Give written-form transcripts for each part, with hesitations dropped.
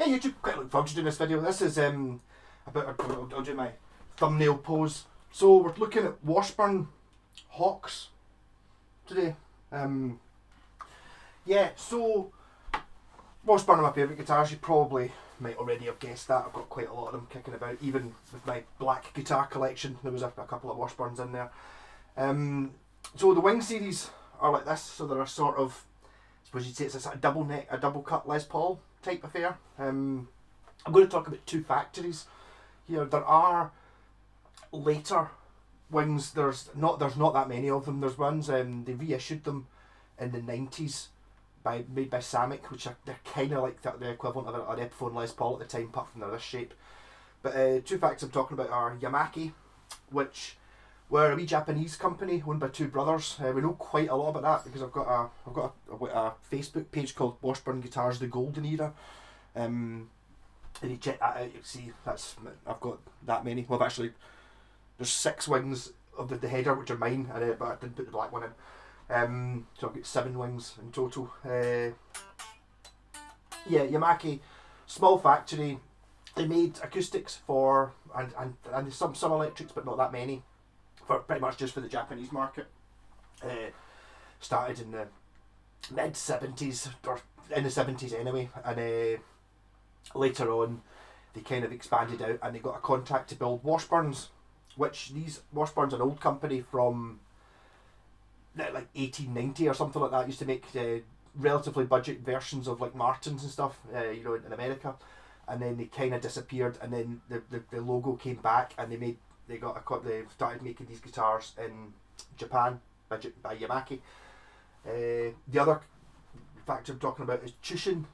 Hey YouTube, quite look forward to doing this video. This is about, I'll do my thumbnail pose. So we're looking at Washburn Hawks today. Yeah, so Washburn are my favourite guitars. You probably might already have guessed that. I've got quite a lot of them kicking about. Even with my black guitar collection, there was a couple of Washburns in there. So the Wing series are like this. So they're a sort of, I suppose you'd say it's a sort of double neck, a double cut Les Paul type affair. I'm going to talk about two factories here. There are later Wings. There's not that many of them. There's ones they reissued them in the 90s made by Samick, which they're kind of like the equivalent of an Epiphone Les Paul at the time, apart from they're this shape. But two facts I'm talking about are Yamaki, which were a wee Japanese company owned by two brothers. We know quite a lot about that because I've got a Facebook page called Washburn Guitars: The Golden Era. And you check that out, you see I've got that many. Well, actually, there's 6 wings of the header which are mine, but I didn't put the black one in. So I've got 7 wings in total. Yeah, Yamaki, small factory. They made acoustics for and some electrics, but not that many. For pretty much just for the Japanese market. Started in the mid 70s, or in the 70s anyway, and later on they kind of expanded out and they got a contract to build Washburns, which these Washburns, an old company from like 1890 or something like that, used to make relatively budget versions of like Martins and stuff, in America, and then they kind of disappeared, and then the logo came back and they started making these guitars in Japan by Yamaki. The other factor I'm talking about is Chushin,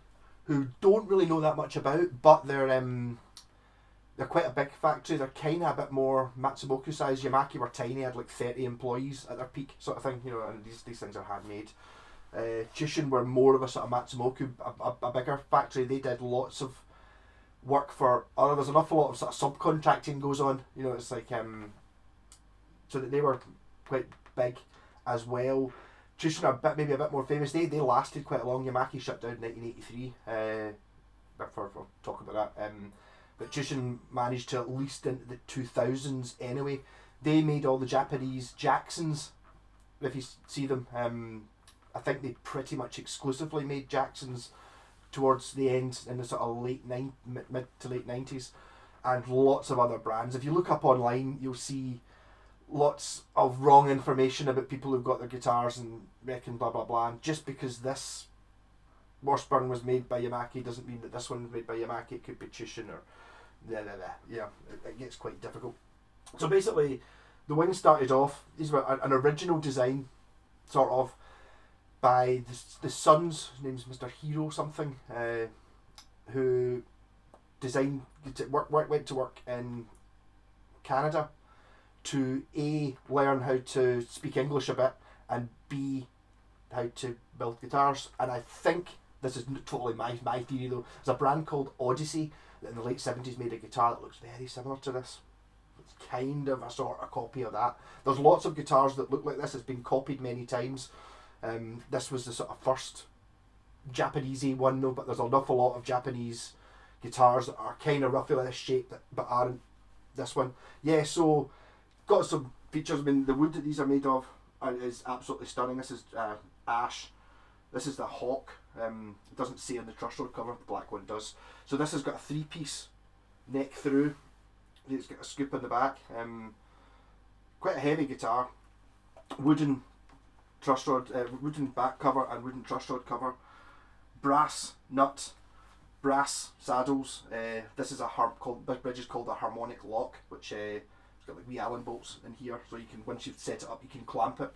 who don't really know that much about, but they're quite a big factory. They're kind of a bit more Matsumoku size. Yamaki were tiny, had like 30 employees at their peak, sort of thing. And these things are handmade. Chushin were more of a sort of Matsumoku, a bigger factory. They did lots of work for other. There's an awful lot of sort of subcontracting goes on. It's like so that they were quite big as well. Chushin are maybe a bit more famous. They lasted quite long. Yamaki shut down in 1983. For talking about that. But Chushin managed to at least into the 2000s anyway. They made all the Japanese Jacksons. If you see them, I think they pretty much exclusively made Jacksons towards the end in the sort of mid to late 90s, and lots of other brands. If you look up online, you'll see lots of wrong information about people who've got their guitars and reckon blah blah blah. And just because this Washburn was made by Yamaki doesn't mean that this one was made by Yamaki. It could be Chushin or it gets quite difficult. So basically, the wings started off, these were an original design, sort of, by the son's, his name's Mr. Hero something, who went to work in Canada to A, learn how to speak English a bit, and B, how to build guitars. And I think, this is totally my theory though, there's a brand called Odyssey that in the late 70s made a guitar that looks very similar to this. It's kind of a sort of copy of that. There's lots of guitars that look like this. It's been copied many times. This was the sort of first Japanesey one though, but there's an awful lot of Japanese guitars that are kind of roughly like this shape but aren't this one. Yeah, so got some features. I mean, the wood that these are made of is absolutely stunning. This is ash. This is the Hawk. It doesn't say on the truss rod cover, the black one does. So this has got a 3-piece neck through. It's got a scoop in the back. Quite a heavy guitar. Wooden truss rod, wooden back cover and wooden truss rod cover. Brass nut, brass saddles. This is this bridge is called a Harmonic Lock, which it's got like wee Allen bolts in here, so you can, once you've set it up, you can clamp it.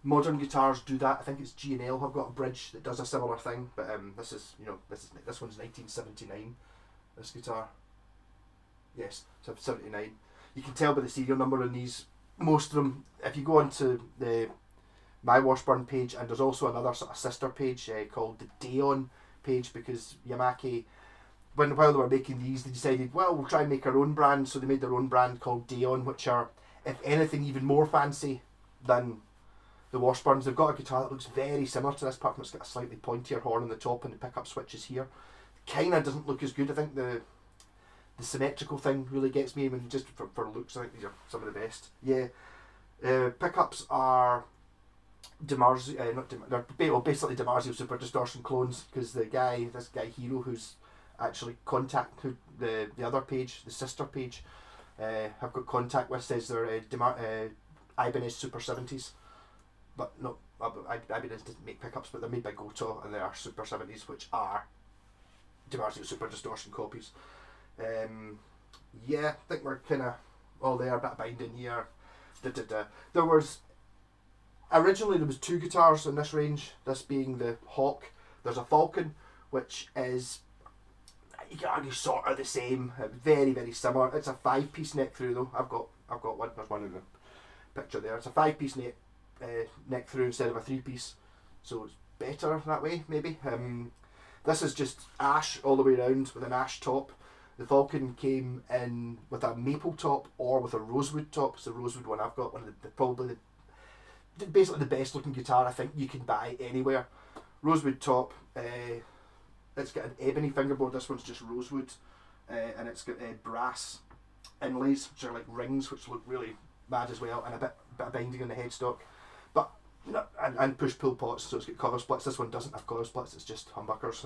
Modern guitars do that. I think it's G&L have got a bridge that does a similar thing, but this one's 1979. This guitar, yes, so 79. You can tell by the serial number on these. Most of them, if you go onto the my Washburn page, and there's also another sort of sister page called the Daon page, because Yamaki, while they were making these, they decided, well, we'll try and make our own brand. So they made their own brand called Daon, which are, if anything, even more fancy than the Washburns. They've got a guitar that looks very similar to this, apart from it's got a slightly pointier horn on the top and the pickup switches here. kind of doesn't look as good. I think the symmetrical thing really gets me. When just for looks, I think these are some of the best. Yeah, pickups are they're basically DiMarzio Super Distortion clones, because this guy Hero, who's actually the other page, the sister page, have got contact with, says they're Ibanez Super 70s, but no, Ibanez didn't make pickups, but they're made by Goto, and they are Super 70s, which are DiMarzio Super Distortion copies. Yeah, I think we're kind of all there. A bit of binding here. Originally there was two guitars in this range, this being the Hawk. There's a Falcon, which is, you can argue, sort of the same, very, very similar. It's a 5-piece neck through though. I've got one, there's one in the picture there. It's a 5-piece neck through instead of a 3-piece, so it's better that way maybe. This is just ash all the way around with an ash top. The Falcon came in with a maple top or with a rosewood top. It's the rosewood one I've got, one of basically the best looking guitar I think you can buy anywhere. Rosewood top, it's got an ebony fingerboard. This one's just rosewood, and it's got brass inlays, which are like rings, which look really mad as well, and a bit of binding on the headstock. But and push pull pots, so it's got coil splits. This one doesn't have coil splits, it's just humbuckers.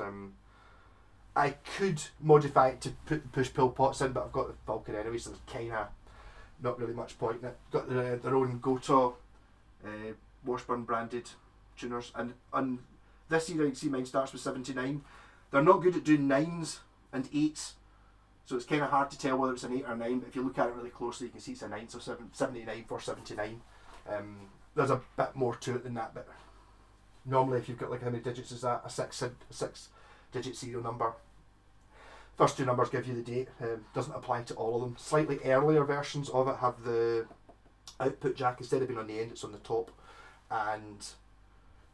I could modify it to put push pull pots in, but I've got the Falcon anyway, so there's kind of not really much point in it. Got their own Goto Washburn branded tuners, and on this era you can see mine starts with 79. They're not good at doing 9s and 8s, so it's kind of hard to tell whether it's an 8 or 9, but if you look at it really closely you can see it's a 9, so 79 for 79. There's a bit more to it than that, but normally if you've got, like, how many digits is that? A 6 digit serial number. First two numbers give you the date. Doesn't apply to all of them. Slightly earlier versions of it have the output jack, instead of being on the end, it's on the top. And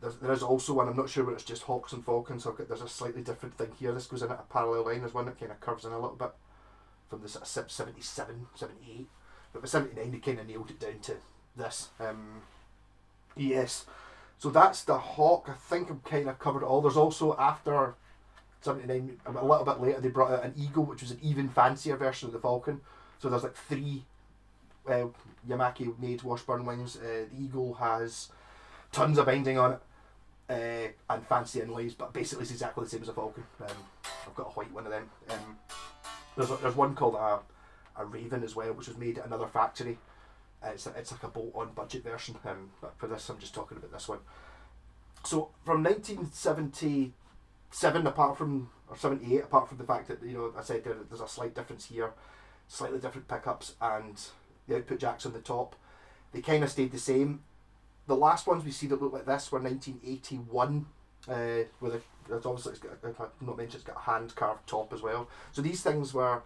there is also one, I'm not sure whether it's just Hawks and Falcons, so there's a slightly different thing here. This goes in at a parallel line. There's one that kind of curves in a little bit from the sort of 77, 78. But by 79 they kind of nailed it down to this. Yes. So that's the Hawk. I think I've kind of covered it all. There's also, after 79, a little bit later, they brought out an Eagle, which was an even fancier version of the Falcon. So there's like 3 Yamaki made Washburn wings. The Eagle has tons of binding on it, and fancy inlays, but basically it's exactly the same as a Falcon. I've got a white one of them. There's one called a Raven as well, which was made at another factory. It's like a bolt-on budget version, but for this I'm just talking about this one. So from 1977, or 78, apart from the fact that, I said there's a slight difference here, slightly different pickups, and the output jacks on the top, they kind of stayed the same. The last ones we see that look like this were 1981, it's obviously, it's got a hand carved top as well. So these things were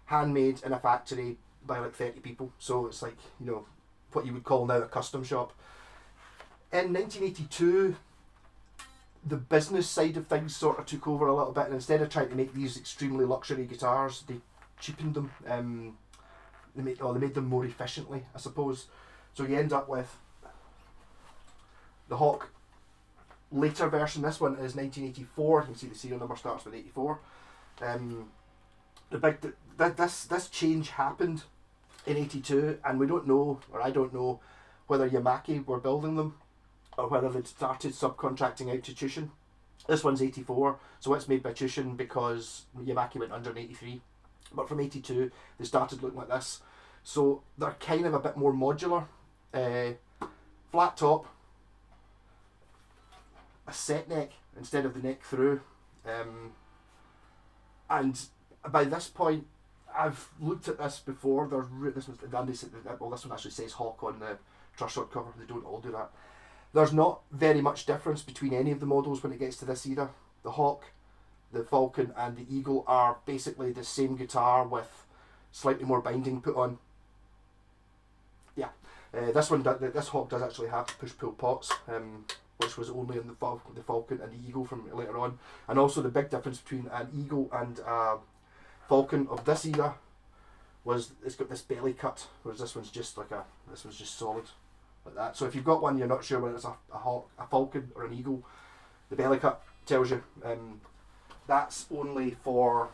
handmade in a factory by like 30 people, so it's like, what you would call now a custom shop. In 1982, the business side of things sort of took over a little bit, and instead of trying to make these extremely luxury guitars, they cheapened them. They made them more efficiently, I suppose. So you end up with the Hawk later version. This one is 1984. You can see the serial number starts with 84. This change happened in 82, and we don't know, or I don't know, whether Yamaki were building them or whether they'd started subcontracting out to Chushin. This one's 84, so it's made by Chushin because Yamaki went under in 83. But from 82, they started looking like this. So they're kind of a bit more modular. Flat top, a set neck instead of the neck through. And by this point, I've looked at this before. This one actually says Hawk on the truss rod cover. They don't all do that. There's not very much difference between any of the models when it gets to this either. The Hawk, the Falcon and the Eagle are basically the same guitar with slightly more binding put on. Yeah, this Hawk does actually have push-pull pots, which was only in the Falcon and the Eagle from later on. And also the big difference between an Eagle and a Falcon of this era was it's got this belly cut, whereas this one's just solid like that. So if you've got one you're not sure whether it's a Hawk, a Falcon or an Eagle, the belly cut tells you. that's only for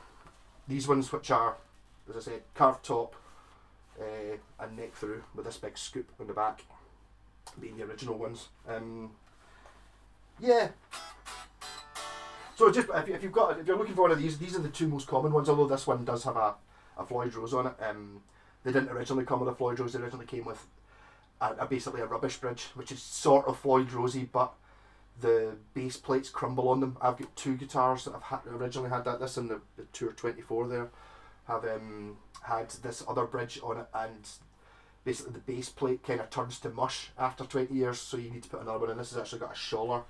these ones, which are, as I said, carved top and neck through with this big scoop on the back, being the original ones. Yeah. So just if you're looking for one of these are the two most common ones. Although this one does have a Floyd Rose on it. They didn't originally come with a Floyd Rose. They originally came with basically a rubbish bridge, which is sort of Floyd Rosey, but the bass plates crumble on them. I've got two guitars that have originally had that. This and the Tour 24 there have had this other bridge on it, and basically the bass plate kind of turns to mush after 20 years, so you need to put another one in. This has actually got a Scholler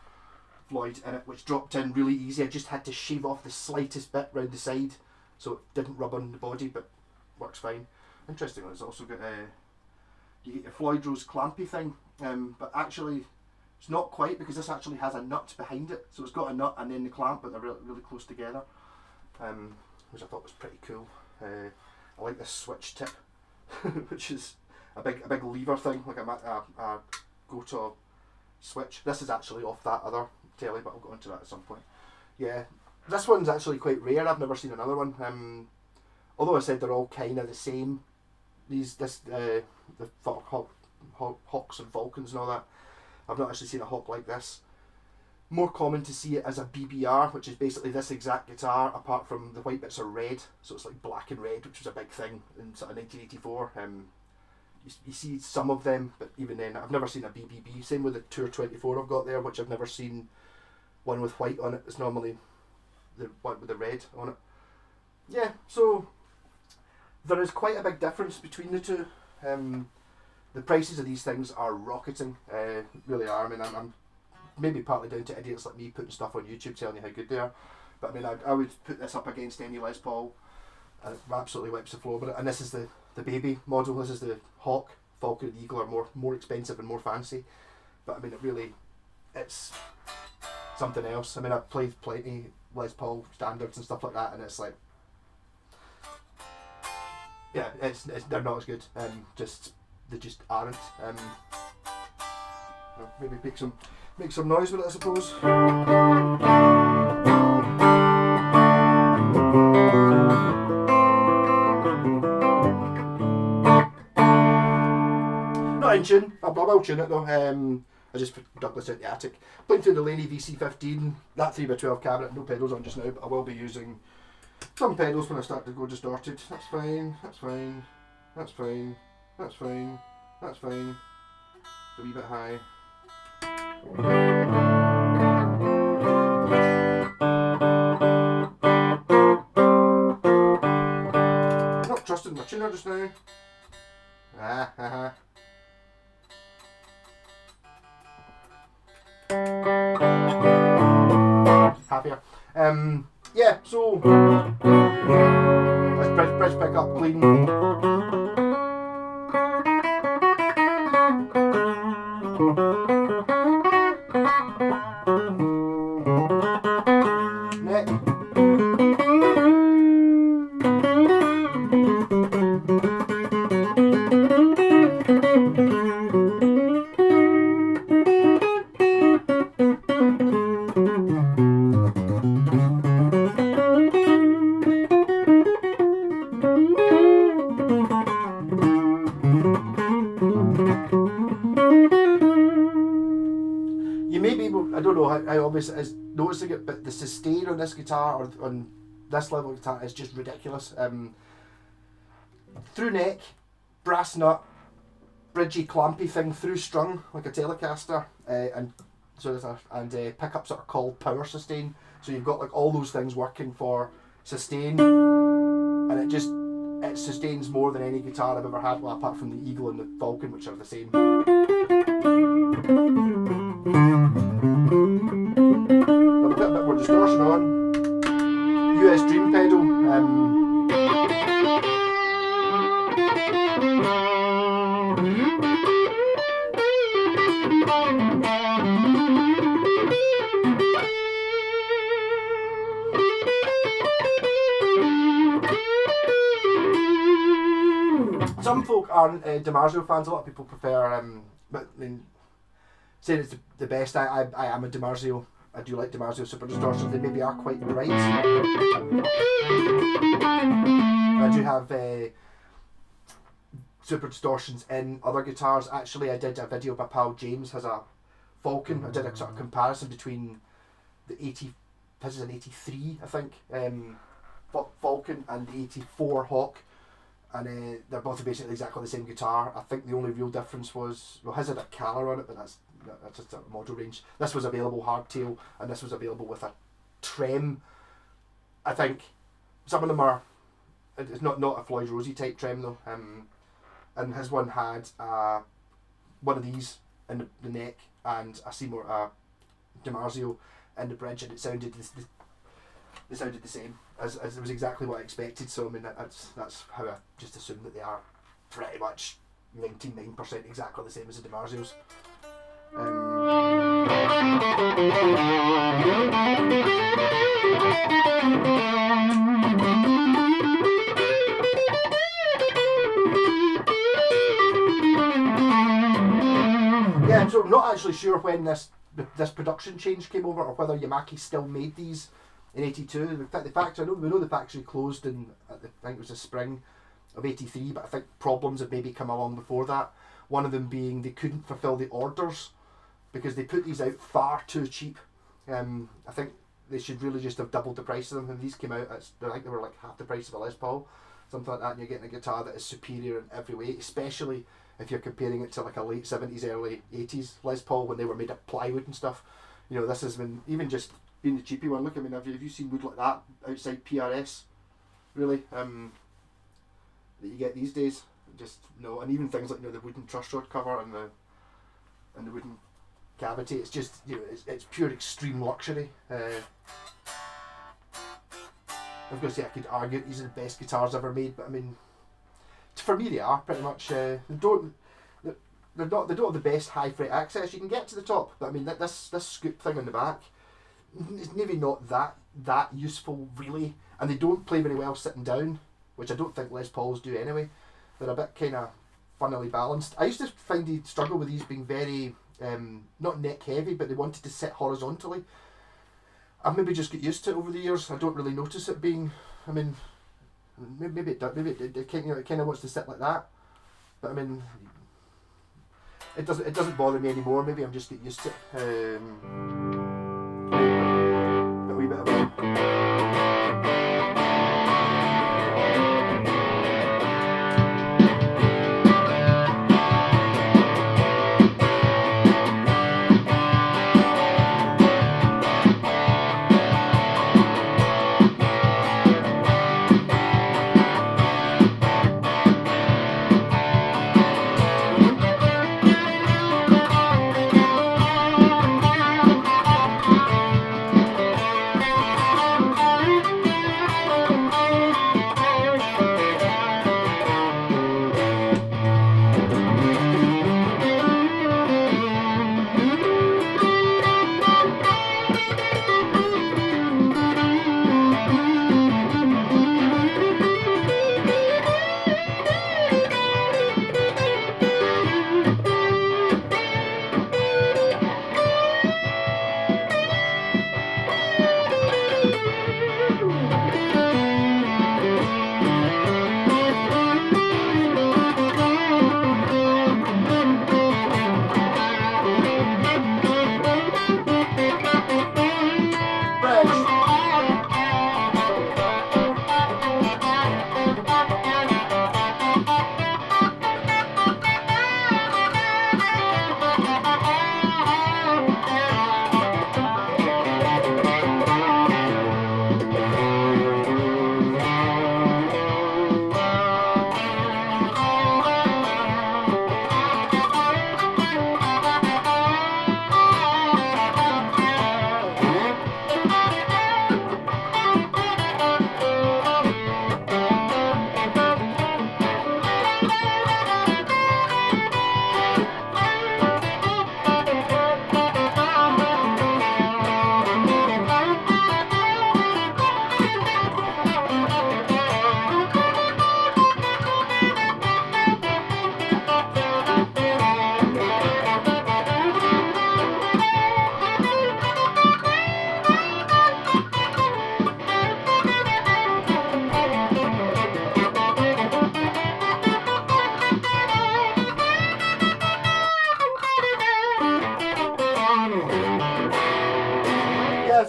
Floyd in it, which dropped in really easy. I just had to shave off the slightest bit round the side so it didn't rub on the body, but works fine. Interestingly, it's also got you get your Floyd Rose clampy thing, but actually it's not quite, because this actually has a nut behind it. So it's got a nut and then the clamp, but they're really close together, which I thought was pretty cool. I like this switch tip, which is a big lever thing, like a go-to switch. This is actually off that other telly, but I'll go into that at some point. Yeah, this one's actually quite rare. I've never seen another one. Although I said they're all kind of the same. The Hawks and Vulcans and all that. I've not actually seen a Hawk like this. More common to see it as a BBR, which is basically this exact guitar, apart from the white bits are red, so it's like black and red, which was a big thing in sort of 1984. You see some of them, but even then, I've never seen a BBB. Same with the Tour 24 I've got there, which I've never seen one with white on it. It's normally the one with the red on it. Yeah, so there is quite a big difference between the two. The prices of these things are rocketing, really are. I mean, I'm maybe partly down to idiots like me putting stuff on YouTube telling you how good they are. But I mean, I would put this up against any Les Paul, and it absolutely wipes the floor with it. And this is the baby model. This is the Hawk. Falcon and the Eagle are more expensive and more fancy. But I mean, it's something else. I mean, I've played plenty Les Paul standards and stuff like that, and it's like, yeah, they're not as good. They just aren't. Maybe make some noise with it, I suppose. Not in tune. I'll tune it though. I just dug this out the attic. Playing through the Laney VC15, that 3x12 cabinet, no pedals on just now, but I will be using some pedals when I start to go distorted. That's fine, that's fine, that's fine, that's fine, that's fine. It's a wee bit high. Not trusting my tuner just now. Happier. Yeah, so let's bridge pick up clean. Neck. You may be able, I don't know how obvious it is noticing it, but the sustain on this guitar, or on this level of guitar, is just ridiculous. Through neck, brass nut, bridgy clampy thing through strung like a Telecaster, and so there's pickups that are called power sustain. So you've got like all those things working for sustain, and it sustains more than any guitar I've ever had, well, apart from the Eagle and the Vulcan, which are the same. Got a bit more distortion on. US Dream pedal. Some folk aren't DiMarzio fans. A lot of people prefer, but I mean, saying it's the best. I am a DiMarzio I do like DiMarzio super distortions. They maybe are quite bright. I do have super distortions in other guitars. Actually, I did a video. My pal James has a Falcon. I did a sort of comparison between the 80, this is an 83, I think, Falcon and the 84 Hawk, and they're both basically exactly the same guitar. I think the only real difference was, well, his had a Caller on it, but that's just a model range. This was available hardtail, and this was available with a trem. I think some of them are, it's not a Floyd Rosey type trem though, and his one had one of these in the neck and a Seymour DiMarzio in the bridge, and it sounded they sounded the same as it was exactly what I expected. So I mean that's how I just assume that they are pretty much 99% exactly the same as the DiMarzios. Yeah, so I'm not actually sure when this production change came over, or whether Yamaki still made these in '82. The fact we know the factory closed in I think it was the spring of '83, but I think problems had maybe come along before that. One of them being they couldn't fulfil the orders because they put these out far too cheap. I think they should really just have doubled the price of them. When these came out, I think they were like half the price of a Les Paul, something like that, and you're getting a guitar that is superior in every way, especially if you're comparing it to like a late 70s, early 80s Les Paul when they were made of plywood and stuff. You know, this has been, even just being the cheapy one, look, I mean, have you seen wood like that outside PRS? Really? That you get these days? Just, no. And even things like, you know, the wooden truss rod cover and the wooden cavity, it's just, you know, it's pure extreme luxury. I was going to say I could argue these are the best guitars ever made, but I mean, for me they are pretty much. They don't have the best high fret access. You can get to the top, but I mean this scoop thing on the back is maybe not that useful really, and they don't play very well sitting down, which I don't think Les Pauls do anyway. They're a bit kind of funnily balanced. I used to find they struggle with these being very not neck heavy, but they wanted to sit horizontally. I've maybe just got used to it over the years. I don't really notice it being, I mean, maybe it does, maybe it kind of wants to sit like that, but I mean, it doesn't bother me anymore. Maybe I'm just getting used to it. A wee bit of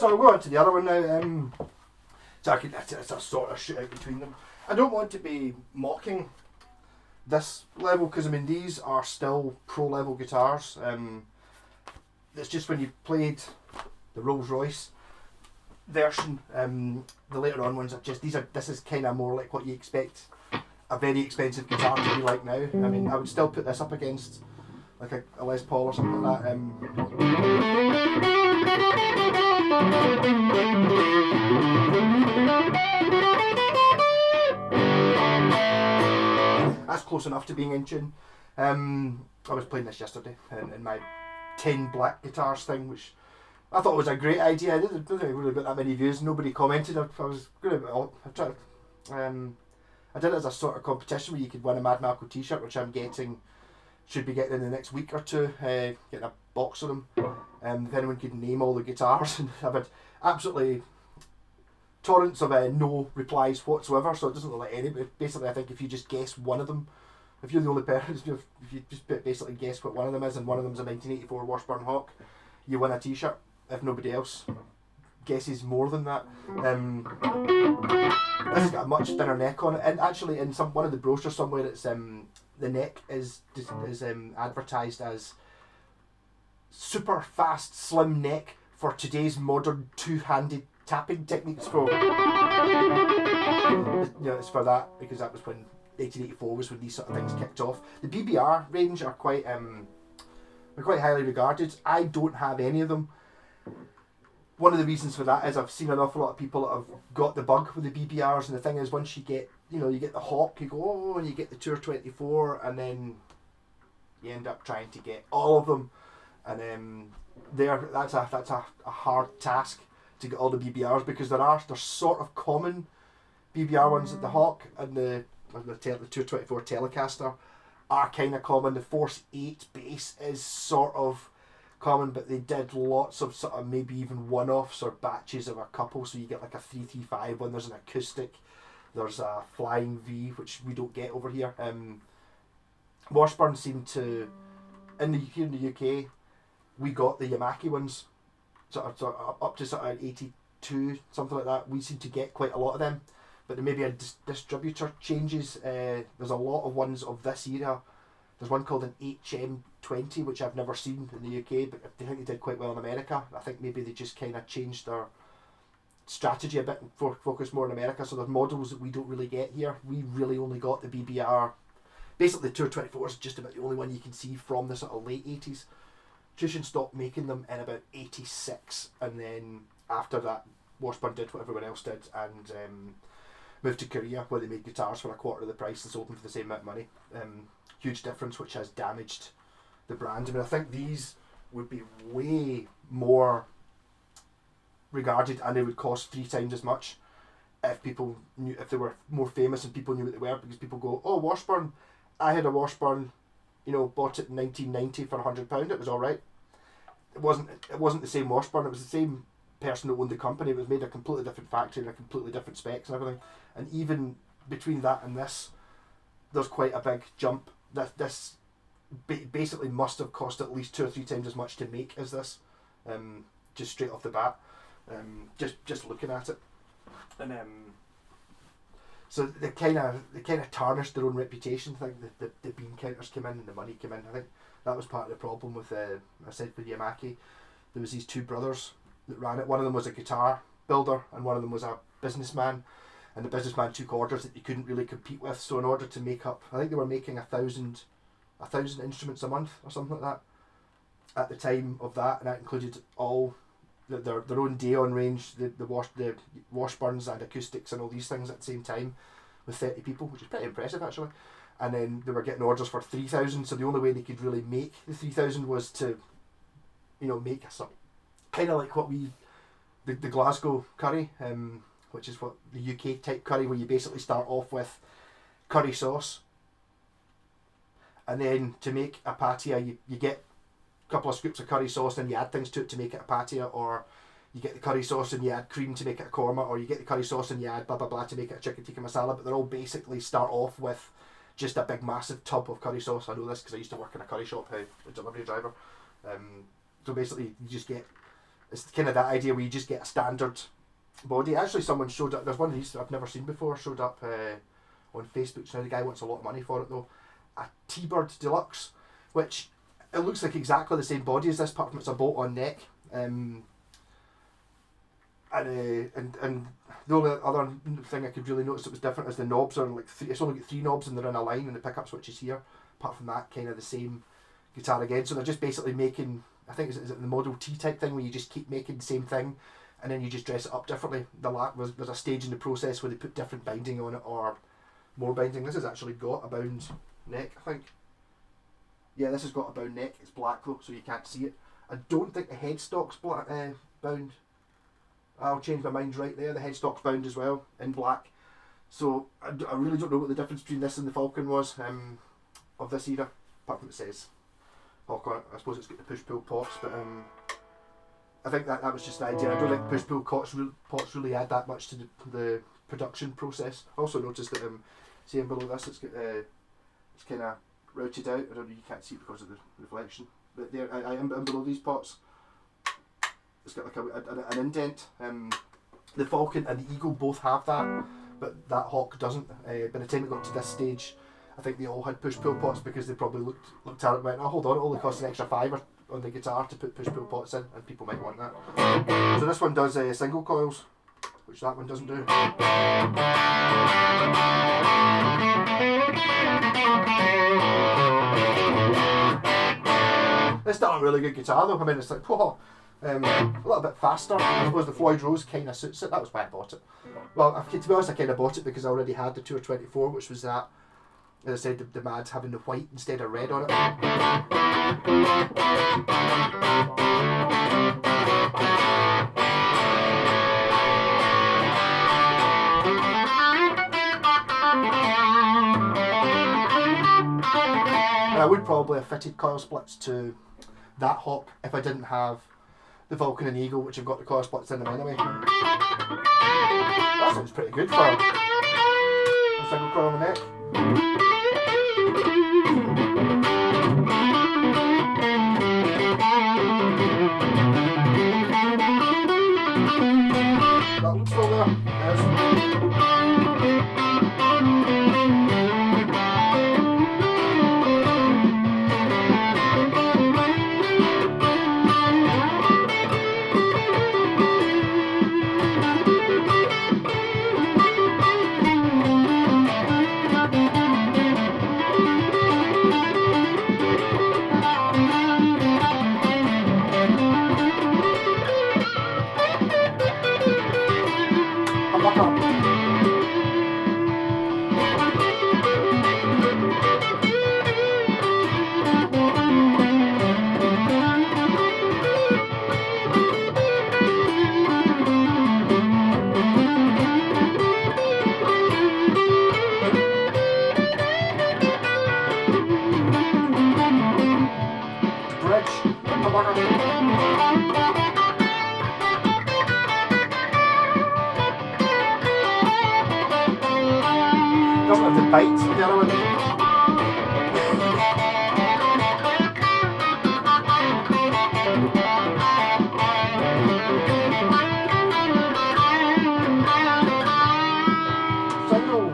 so I'll go on to the other one now. It's a sort of shootout between them. I don't want to be mocking this level because I mean these are still pro level guitars. It's just when you played the Rolls Royce version, the later on ones are just this is kind of more like what you expect a very expensive guitar to be like now. I mean I would still put this up against like a Les Paul or something like that. That's close enough to being in tune. I was playing this yesterday in my 10 black guitars thing, which I thought was a great idea. I didn't think it really got that many views. Nobody commented. I was going to. I did it as a sort of competition where you could win a Mad Malco t-shirt, which I'm getting. Should be getting in the next week or two. Getting a box of them. If anyone could name all the guitars, and I've had absolutely torrents of no replies whatsoever. So it doesn't look like any. But basically, I think if you just guess one of them, if you're the only person, if you just basically guess what one of them is, and one of them's a 1984 Washburn Hawk, you win a t-shirt. If nobody else guesses more than that. This has got a much thinner neck on it, and actually in one of the brochures somewhere it's the neck is advertised as super fast slim neck for today's modern two-handed tapping techniques. For it's for that because that was when 1884 was when these sort of things kicked off. The BBR range are quite highly regarded. I don't have any of them. One of the reasons for that is I've seen an awful lot of people that have got the bug with the BBRs, and the thing is once you get the Hawk, you go, oh, and you get the Tour 24, and then you end up trying to get all of them, and that's a hard task to get all the BBRs because there's sort of common BBR ones at the Hawk and the Tour 24 Telecaster are kind of common. The Force 8 bass is sort of common, but they did lots of sort of maybe even one-offs or batches of a couple, so you get like a 335 one, there's an acoustic, there's a Flying V, which we don't get over here. Washburn seemed to, here in the UK, we got the Yamaki ones, sort of up to sort of 82, something like that. We seem to get quite a lot of them, but there may be a distributor changes. There's a lot of ones of this era. There's one called an HM20, which I've never seen in the UK, but I think they did quite well in America. I think maybe they just kind of changed their strategy a bit and focus more in America. So there's models that we don't really get here. We really only got the BBR. Basically, the Tour 24 is just about the only one you can see from the sort of late 80s. Chushin stopped making them in about 86, and then after that, Washburn did what everyone else did and moved to Korea, where they made guitars for a quarter of the price and sold them for the same amount of money. Huge difference, which has damaged the brand. I mean, I think these would be way more regarded and they would cost 3 times as much if people knew, if they were more famous and people knew what they were, because people go, oh, Washburn, I had a Washburn, bought it in 1990 for £100, it was alright. It wasn't the same Washburn, it was the same person that owned the company. It was made a completely different factory and a completely different specs and everything, and even between that and this there's quite a big jump. This basically must have cost at least 2 or 3 times as much to make as this, just straight off the bat, just looking at it, and so they kind of tarnished their own reputation. I think the bean counters came in and the money came in. I think that was part of the problem with I said with Yamaki. There was these 2 brothers that ran it. One of them was a guitar builder and one of them was a businessman. And the businessman took orders that he couldn't really compete with. So in order to make up, I think they were making 1,000 instruments a month or something like that at the time of that, and that included all their own Daon range, the Washburns and acoustics and all these things at the same time, with 30 people, which is pretty impressive actually. And then they were getting orders for 3,000. So the only way they could really make the 3,000 was to, make some kind of like what the Glasgow curry. Which is what the UK type curry, where you basically start off with curry sauce, and then to make a patia you get a couple of scoops of curry sauce and you add things to it to make it a patia, or you get the curry sauce and you add cream to make it a korma, or you get the curry sauce and you add blah blah blah to make it a chicken tikka masala. But they're all basically start off with just a big massive tub of curry sauce. I know this because I used to work in a curry shop, a delivery driver. So basically you just get It's kind of that idea where you just get a standard body. Actually, someone showed up. There's one of these that I've never seen before. Showed up on Facebook. So now the guy wants a lot of money for it though. A T-Bird Deluxe, which it looks like exactly the same body as this, apart from it's a bolt-on neck. And the only other thing I could really notice that was different is the knobs are like it's only got 3 knobs and they're in a line, and the pickup switch is here. Apart from that, kind of the same guitar again. So they're just basically making, I think is it the Model T type thing where you just keep making the same thing and then you just dress it up differently. There's a stage in the process where they put different binding on it or more binding. This has actually got a bound neck, I think. Yeah, this has got a bound neck. It's black though, so you can't see it. I don't think the headstock's bound. I'll change my mind right there. The headstock's bound as well in black. So I really don't know what the difference between this and the Falcon was of this era. Apart from it says Hawk on it. I suppose it's got the push-pull pots, but I think that was just the idea. I don't think push-pull pots really add that much to the production process. I also noticed that seeing below this, it's got it's kind of routed out. I don't know, you can't see it because of the reflection. But there, I am below these pots. It's got like an indent. The Falcon and the Eagle both have that, but that Hawk doesn't. By the time it got to this stage, I think they all had push-pull pots because they probably looked at it and went, oh, hold on, it only costs an extra $5 on the guitar to put push-pull pots in, and people might want that. So this one does single coils, which that one doesn't do. It's still a really good guitar though. I mean, it's like, whoa, a little bit faster. I suppose the Floyd Rose kind of suits it. That was why I bought it. Well, to be honest, I kind of bought it because I already had the Tour 24, which was that, as I said, the Mads having the white instead of red on it. And I would probably have fitted coil splits to that Hawk if I didn't have the Vulcan and Eagle, which have got the coil splits in them anyway. That sounds pretty good for a single coil on the neck. That one's still there. Yes. Doesn't have the bite, the other one. Single.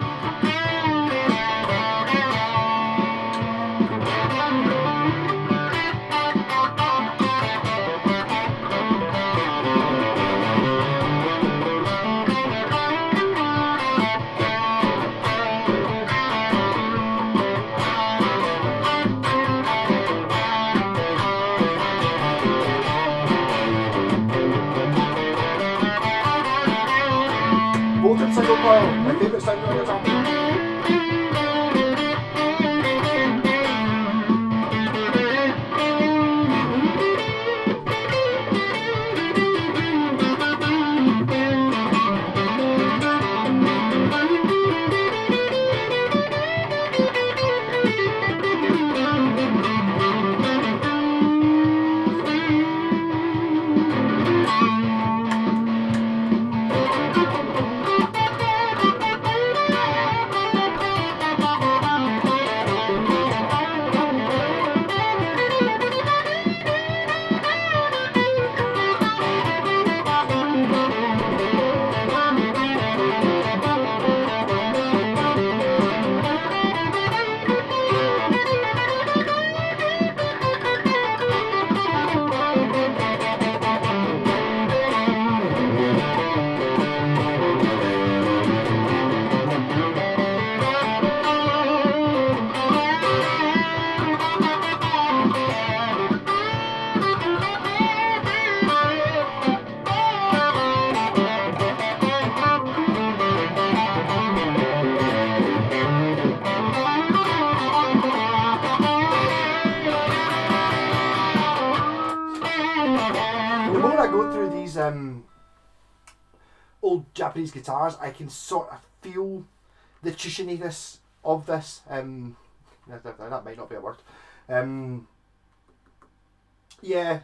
Bolted single coil, my favourite sound on guitar. old Japanese guitars, I can sort of feel the chushininess of this. That might not be a word. Yeah,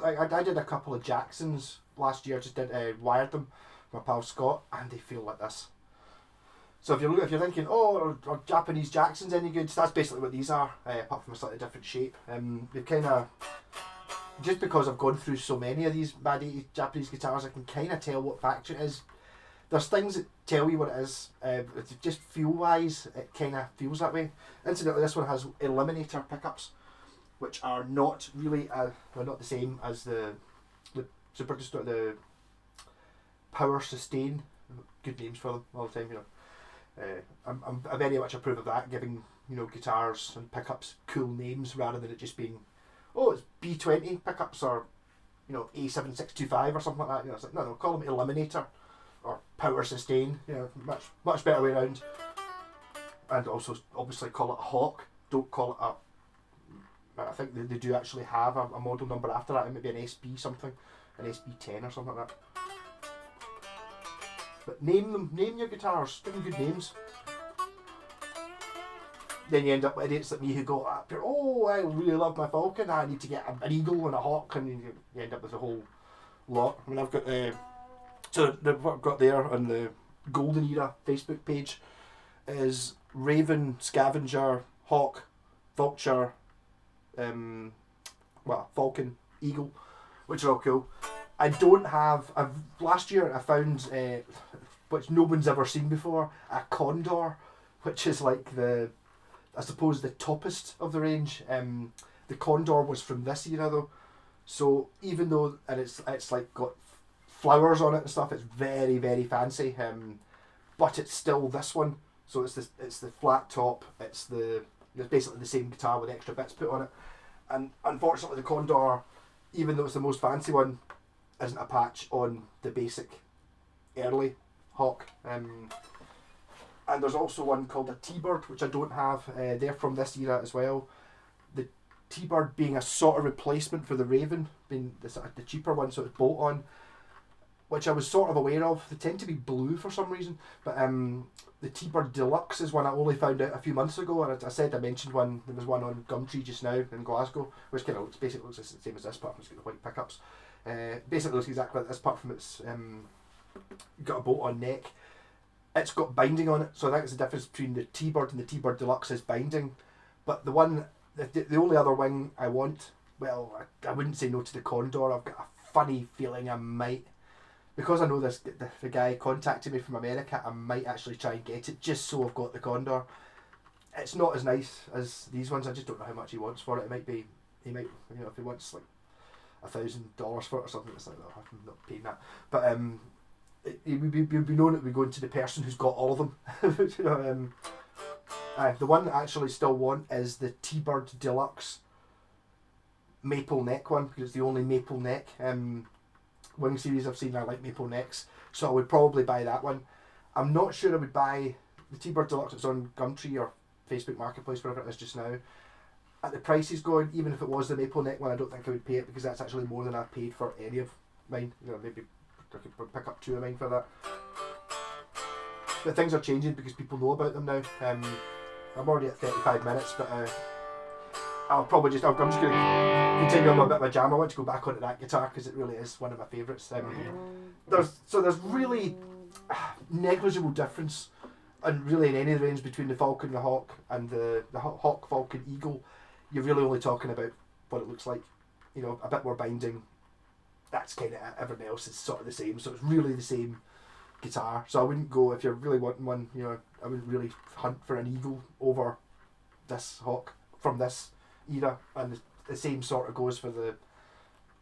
I did a couple of Jacksons last year. Just wired them, my pal Scott, and they feel like this. So if you're thinking, oh, are Japanese Jacksons any good? That's basically what these are, apart from a slightly different shape. They've kind of, just because I've gone through so many of these bad 80s Japanese guitars, I can kind of tell what factory it is. There's things that tell you what it is. Just feel wise, it kind of feels that way. Incidentally, this one has eliminator pickups, which are not really they're not the same as the Super Distortion, the Power Sustain. Good names for them all the time, you know. I very much approve of that, giving, you know, guitars and pickups cool names rather than it just being, oh, it's B20 pickups or, you know, A7625 or something like that. You know, it's like, no, call them Eliminator or Power Sustain. You know, much better way around. And also, obviously, call it a Hawk. Don't call it a. I think they do actually have a model number after that. It might be an SB something, an SB10 or something like that. But name your guitars, give them good names. Then you end up with idiots like me who go up here, oh, I really love my Falcon, I need to get an Eagle and a Hawk, and you end up with a whole lot. I mean, I've got so what I've got there on the Golden Era Facebook page is Raven, Scavenger, Hawk, Vulture, Falcon, Eagle, which are all cool. I don't have. Last year I found, which no one's ever seen before, a Condor, which is like I suppose the toppest of the range. The Condor was from this era though, so even though it's like got flowers on it and stuff, it's very very fancy. But it's still this one. So it's the flat top. It's basically the same guitar with extra bits put on it. And unfortunately, the Condor, even though it's the most fancy one, isn't a patch on the basic early Hawk. And there's also one called a T-Bird, which I don't have. They're from this era as well. The T-Bird being a sort of replacement for the Raven, being the cheaper one, so it's bolt on, which I was sort of aware of. They tend to be blue for some reason, but the T-Bird Deluxe is one I only found out a few months ago, and I mentioned one. There was one on Gumtree just now in Glasgow, which kind of basically looks the same as this, apart from it's got the white pickups. Basically looks exactly like this, apart from it's got a bolt-on neck. It's got binding on it, so I think it's the difference between the T-Bird and the T-Bird Deluxe is binding. But the only other wing I want, well, I wouldn't say no to the Condor. I've got a funny feeling I might, because I know the guy contacted me from America, I might actually try and get it just so I've got the Condor. It's not as nice as these ones. I just don't know how much he wants for it. He might, you know, if he wants like $1,000 for it or something, it's like, no, I'm not paying that. But it would be known that we're going to the person who's got all of them. You know, the one I actually still want is the T-Bird Deluxe maple neck one, because it's the only maple neck wing series I've seen. I like maple necks, so I would probably buy that one. I'm not sure I would buy the T-Bird Deluxe that's on Gumtree or Facebook Marketplace, wherever it is just now. At the prices going, even if it was the maple neck one, I don't think I would pay it, because that's actually more than I've paid for any of mine. You know, maybe I could pick up 2 of mine for that. But things are changing because people know about them now. I'm already at 35 minutes, but I'm just going to continue on a bit of a jam. I want to go back onto that guitar because it really is one of my favourites. There's really negligible difference, and really in any range between the Falcon, the Hawk, and the Hawk, Falcon, Eagle. You're really only talking about what it looks like. You know, a bit more binding. That's kind of it. Everything else is sort of the same. So it's really the same guitar. So I wouldn't go, if you're really wanting one, you know, I wouldn't really hunt for an Eagle over this Hawk from this era. And the same sort of goes for the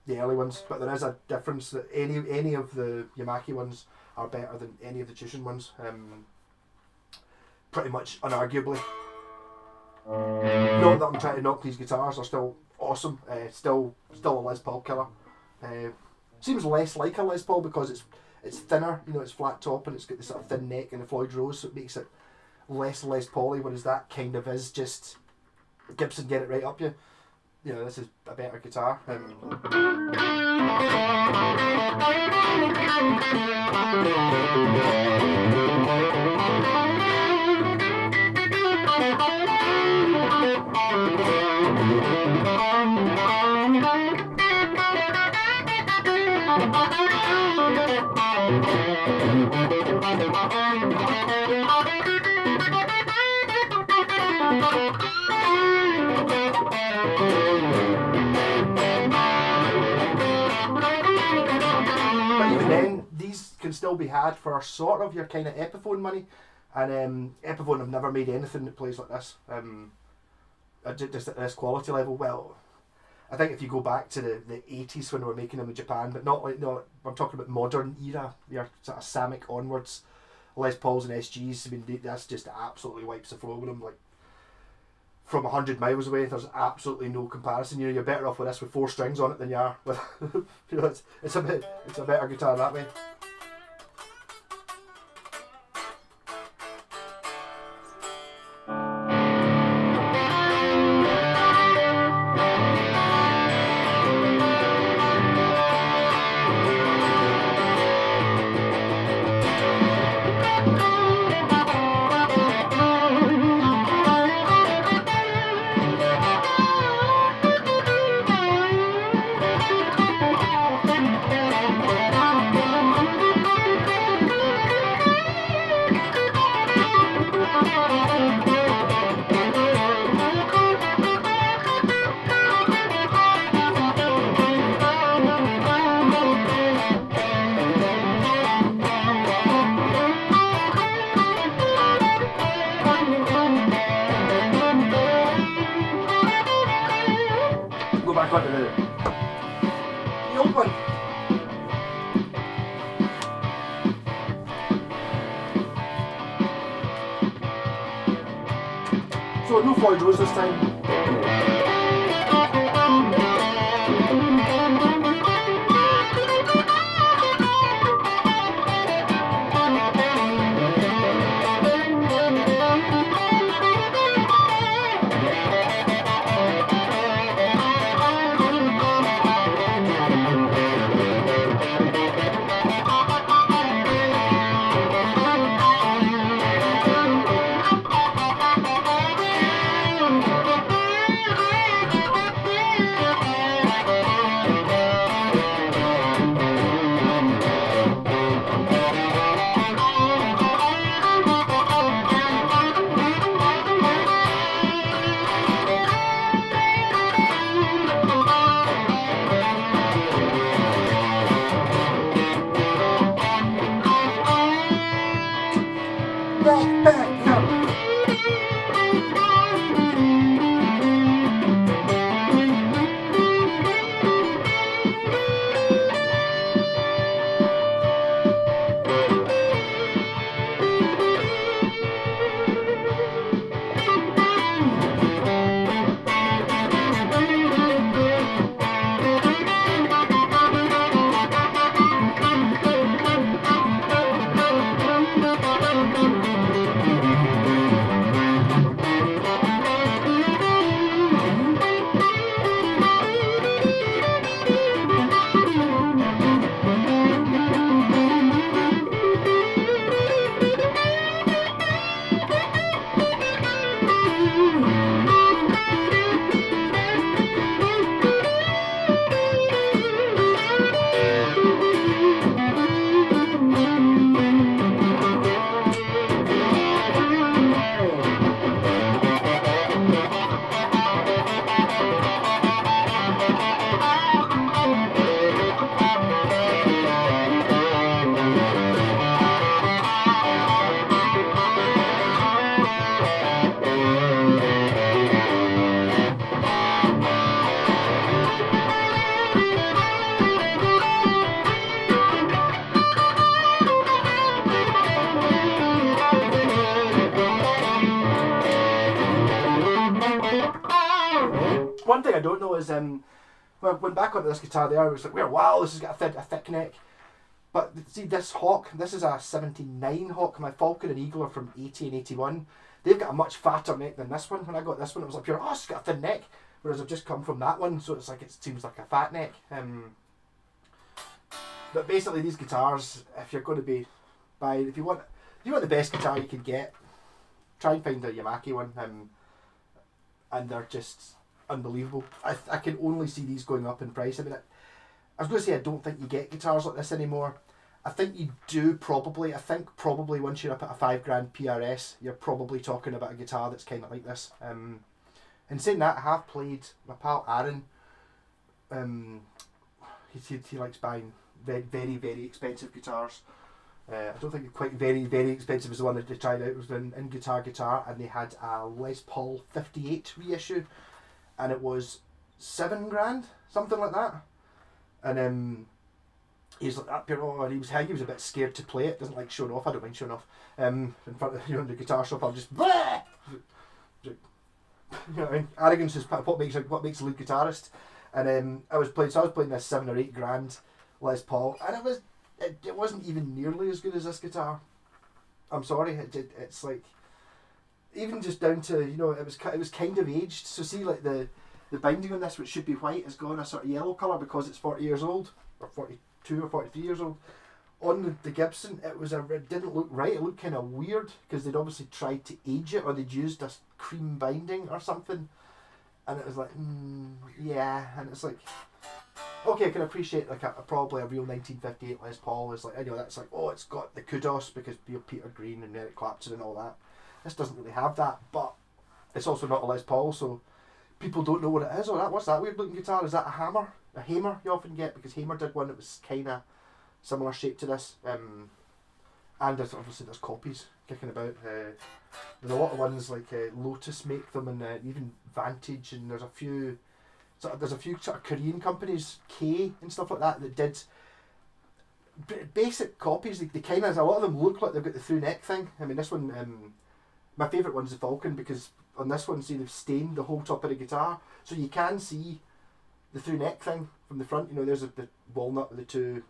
early ones. But there is a difference that any of the Yamaki ones are better than any of the Chushin ones. Pretty much unarguably. Not that I'm trying to knock these guitars, they're still awesome. Still a Les Paul killer. Seems less like a Les Paul because it's thinner, you know, it's flat top and it's got this sort of thin neck and the Floyd Rose, so it makes it less Les Paul-y, whereas that kind of is just Gibson, get it right up you. You know, this is a better guitar. Even then, these can still be had for sort of your kind of Epiphone money, and Epiphone have never made anything that plays like this, just at this quality level. Well, I think if you go back to the 80s when we were making them in Japan, but I'm talking about modern era, your sort of Samick onwards, Les Pauls and SGs, I mean, that's just absolutely wipes the floor with them. Like, from 100 miles away, there's absolutely no comparison. You're better off with this with 4 strings on it than you are with it's a better guitar that way. Go back onto the old one. So no Floyd Rose this time. One thing I don't know is when I went back onto this guitar there, I was like, wow, this has got a thick neck. But see, this Hawk, this is a 79 Hawk. My Falcon and Eagle are from 80 and 81. They've got a much fatter neck than this one. When I got this one, it was like, it's got a thin neck. Whereas I've just come from that one, so it's like, it seems like a fat neck. But basically, these guitars, if you're going to be buying, if you want the best guitar you can get, try and find a Yamaki one, and they're just unbelievable. I can only see these going up in price. I mean, I was going to say I don't think you get guitars like this anymore. I think you do probably. I think probably once you're up at a $5,000 PRS, you're probably talking about a guitar that's kind of like this. And saying that, I have played my pal Aaron. He likes buying very, very, very expensive guitars. I don't think quite very, very expensive as the one that they tried out. It was in Guitar, and they had a Les Paul 58 reissue, and it was $7,000, something like that. And he's like up here, and he was a bit scared to play it. Doesn't like showing off. I don't mind showing off. In front of in the guitar shop, I'll just bleh! You know what I mean? Arrogance is what makes a lead guitarist. And I was playing this $7 or $8,000 Les Paul, and it wasn't even nearly as good as this guitar. I'm sorry, it's like, even just down to, it was kind of aged. So see, like the binding on this, which should be white, has gone a sort of yellow colour because it's 40 years old, or 42 or 43 years old. On the Gibson, it didn't look right. It looked kind of weird because they'd obviously tried to age it, or they'd used a cream binding or something. And it was like, yeah, and it's like, okay, I can appreciate like probably a real 1958 Les Paul is like, that's like, oh, it's got the kudos because Peter Green and Eric Clapton and all that. This doesn't really have that, but it's also not a Les Paul, so people don't know what it is. Oh, what's that weird looking guitar? Is that a hammer? A Hamer you often get, because Hamer did one that was kind of similar shape to this. And there's copies kicking about. There's a lot of ones like Lotus make them, and even Vantage, and there's a few sort of Korean companies, K and stuff like that did basic copies. They kind of, a lot of them look like they've got the through neck thing. I mean, this one, my favourite one's the Falcon, because on this one, see, they've stained the whole top of the guitar, so you can see the through neck thing from the front. There's the walnut with the two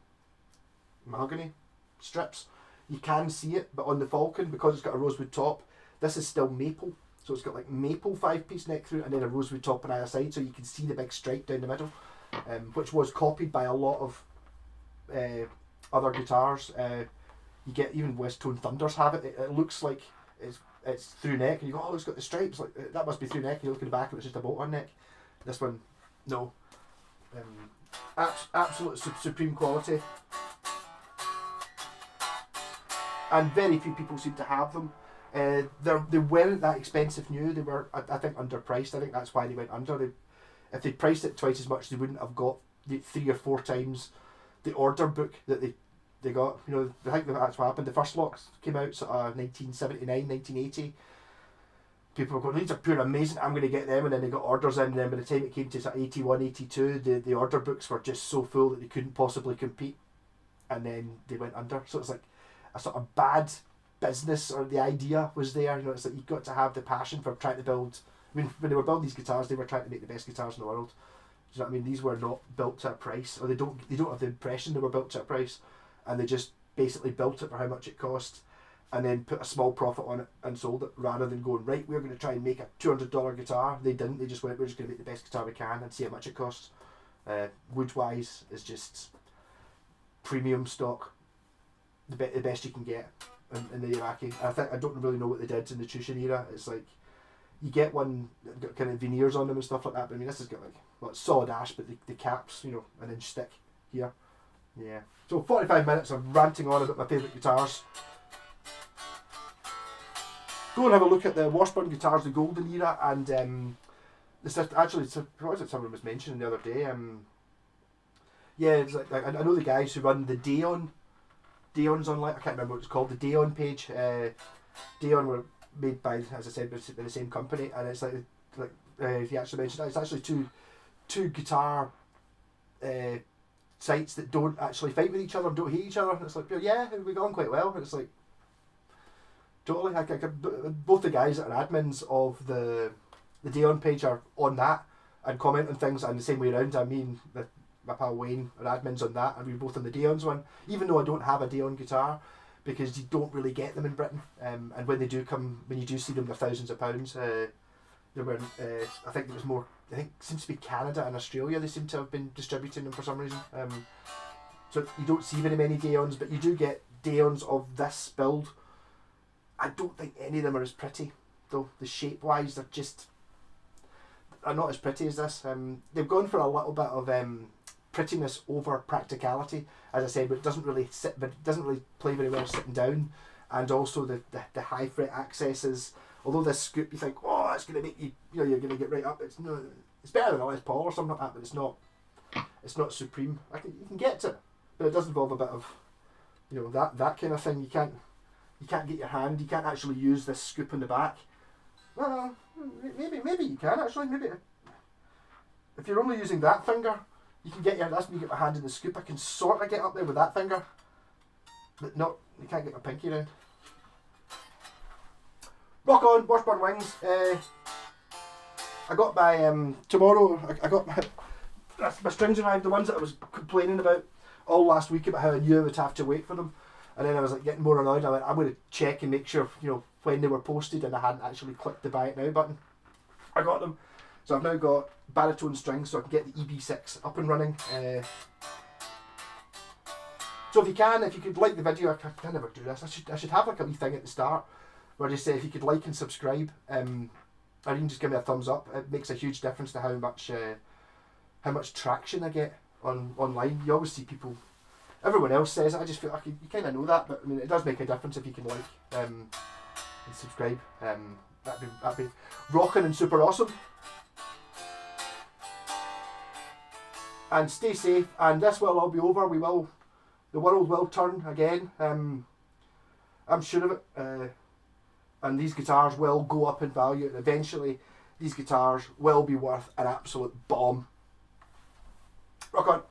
mahogany strips. You can see it, but on the Falcon, because it's got a rosewood top, this is still maple. So it's got like maple 5-piece neck through, and then a rosewood top on either side, so you can see the big stripe down the middle, which was copied by a lot of other guitars. You get even West Tone Thunders have it. It looks like it's through neck, and you go, oh, it's got the stripes. Like that must be through neck. And you look at the back, and it's just a bolt on neck. This one, no. Absolute supreme quality. And very few people seem to have them. They weren't that expensive new. They were, I think, underpriced. I think that's why they went under. If they priced it twice as much, they wouldn't have got the 3 or 4 times the order book that they got. I think that's what happened. The first locks came out sort of 1979, 1980. People were going, these are pure amazing, I'm going to get them, and then they got orders in, and then by the time it came to sort of 81, 82, the order books were just so full that they couldn't possibly compete, and then they went under. So it's like a sort of bad business, or the idea was there. It's like you've got to have the passion for trying to build. I mean, when they were building these guitars, they were trying to make the best guitars in the world. Do you know what I mean? These were not built to a price, or they don't have the impression they were built to a price, and they just basically built it for how much it cost, and then put a small profit on it and sold it, rather than going, right, we're going to try and make a $200 guitar. They didn't. They just went, we're just going to make the best guitar we can and see how much it costs. Wood wise is just premium stock, the best you can get in the Yamaki. I don't really know what they did in the Chushin era. It's like you get one that got kind of veneers on them and stuff like that. But I mean, this has got like, well, it's solid ash, but the caps, an inch thick here. Yeah. So 45 minutes of ranting on about my favourite guitars. Go and have a look at the Washburn guitars, the golden era, and this actually, what was it someone was mentioning the other day? Yeah, it's like I know the guys who run the Deon's online. I can't remember what it's called. The Deon page. Deon were made by, as I said, by the same company, and it's like he actually mentioned that it's actually two guitar sites that don't actually fight with each other, don't hate each other. And it's like, yeah, we got on quite well. And it's like, totally. Both the guys that are admins of the Deon page are on that and comment on things, and the same way around. I mean, my pal Wayne are admins on that, and we're both on the Deon's one. Even though I don't have a Deon guitar, because you don't really get them in Britain, and when they do come, when you do see them, they're thousands of pounds. There were, I think there was more. I think it seems to be Canada and Australia. They seem to have been distributing them for some reason. So you don't see very many Daeons, but you do get Daeons of this build. I don't think any of them are as pretty, though. The shape-wise, they're not as pretty as this. They've gone for a little bit of prettiness over practicality, as I said, but it doesn't really play very well sitting down. And also the high fret accesses. Although this scoop, you think, oh, it's going to make you, you're going to get right up. It's better than a Les Paul or something like that, but it's not. It's not supreme. You can get to it, but it does involve a bit of, that kind of thing. You can't get your hand. You can't actually use this scoop in the back. Well, maybe you can actually. Maybe if you're only using that finger, you can get that's when you get my hand in the scoop. I can sort of get up there with that finger, but not. You can't get my pinky round. Rock on, Washburn wings. I got my tomorrow. I got my strings arrived. The ones that I was complaining about all last week about how I knew I would have to wait for them, and then I was like getting more annoyed. I went, I'm going to check and make sure when they were posted, and I hadn't actually clicked the buy it now button. I got them, so I've now got baritone strings, so I can get the EB6 up and running. So if you could like the video, I never do this. I should have like a wee thing at the start where I just say if you could like and subscribe, or you can just give me a thumbs up. It makes a huge difference to how much traction I get online. You always see people. Everyone else says it. I just feel like you kind of know that, but I mean it does make a difference if you can like and subscribe. That'd be rocking and super awesome. And stay safe. And this will all be over. The world will turn again. I'm sure of it. And these guitars will go up in value, and eventually these guitars will be worth an absolute bomb. Rock on.